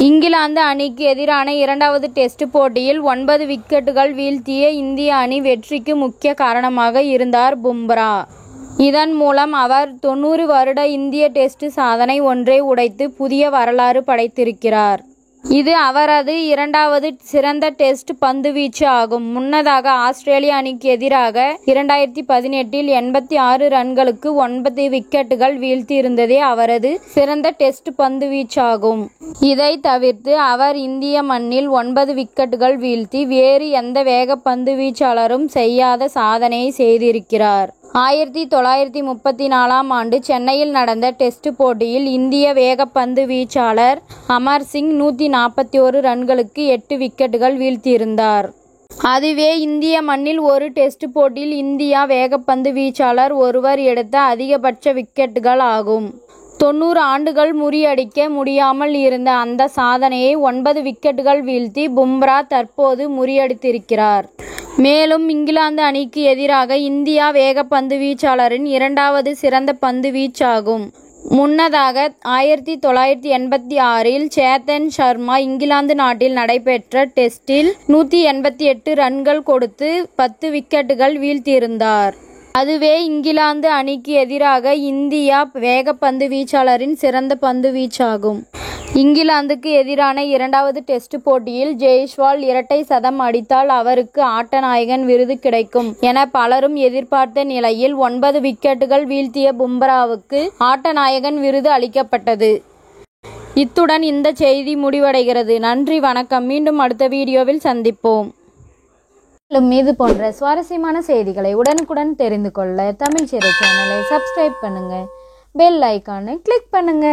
இங்கிலாந்து அணிக்கு எதிரான இரண்டாவது டெஸ்ட் போட்டியில் 9 விக்கெட்டுகள் வீழ்த்திய இந்திய அணி வெற்றிக்கு முக்கிய காரணமாக இருந்தார் பும்ரா. இதன் மூலம் அவர் 90 வருட இந்திய டெஸ்ட் சாதனை ஒன்றை உடைத்து புதிய வரலாறு படைத்திருக்கிறார். இது அவரது இரண்டாவது சிறந்த டெஸ்ட் பந்துவீச்சு ஆகும். முன்னதாக ஆஸ்திரேலிய அணிக்கு எதிராக 2018இல் 86 ரன்களுக்கு 9 விக்கெட்டுகள் வீழ்த்தியிருந்ததே அவரது சிறந்த டெஸ்ட் பந்துவீச்சாகும். இதை தவிர்த்து அவர் இந்திய மண்ணில் 9 விக்கெட்டுகள் வீழ்த்தி வேறு எந்த வேக பந்துவீச்சாளரும் செய்யாத சாதனையை செய்திருக்கிறார். 1934ஆம் ஆண்டு சென்னையில் நடந்த டெஸ்ட் போட்டியில் இந்திய வேகப்பந்து வீச்சாளர் அமர் சிங் 141 ரன்களுக்கு 8 விக்கெட்டுகள் வீழ்த்தியிருந்தார். அதுவே இந்திய மண்ணில் ஒரு டெஸ்ட் போட்டியில் இந்தியா வேகப்பந்து வீச்சாளர் ஒருவர் எடுத்த அதிகபட்ச விக்கெட்டுகள் ஆகும். 90 ஆண்டுகள் முறியடிக்க முடியாமல் இருந்த அந்த சாதனையை 9 விக்கெட்டுகள் வீழ்த்தி பும்ரா தற்போது முறியடித்திருக்கிறார். மேலும் இங்கிலாந்து அணிக்கு எதிராக இந்தியா வேகப்பந்து வீச்சாளரின் இரண்டாவது சிறந்த பந்து வீச்சாகும். முன்னதாக 1986இல் சேத்தன் சர்மா இங்கிலாந்து நாட்டில் நடைபெற்ற டெஸ்டில் 188 ரன்கள் கொடுத்து 10 விக்கெட்டுகள் வீழ்த்தியிருந்தார். அதுவே இங்கிலாந்து அணிக்கு எதிராக இந்தியா வேகப்பந்து வீச்சாளரின் சிறந்த பந்து வீச்சாகும். இங்கிலாந்துக்கு எதிரான இரண்டாவது டெஸ்ட் போட்டியில் ஜெய்ஸ்வால் இரட்டை சதம் அடித்தால் அவருக்கு ஆட்டநாயகன் விருது கிடைக்கும் என பலரும் எதிர்பார்த்த நிலையில் 9 விக்கெட்டுகள் வீழ்த்திய பும்ராவுக்கு ஆட்டநாயகன் விருது அளிக்கப்பட்டது. இத்துடன் இந்த செய்தி முடிவடைகிறது. நன்றி, வணக்கம். மீண்டும் அடுத்த வீடியோவில் சந்திப்போம். மேலும் இது போன்ற சுவாரஸ்யமான செய்திகளை உடனுக்குடன் தெரிந்து கொள்ள தமிழ் சிறை சேனலை சப்ஸ்கிரைப் பண்ணுங்க, பெல் ஐகானை கிளிக் பண்ணுங்க.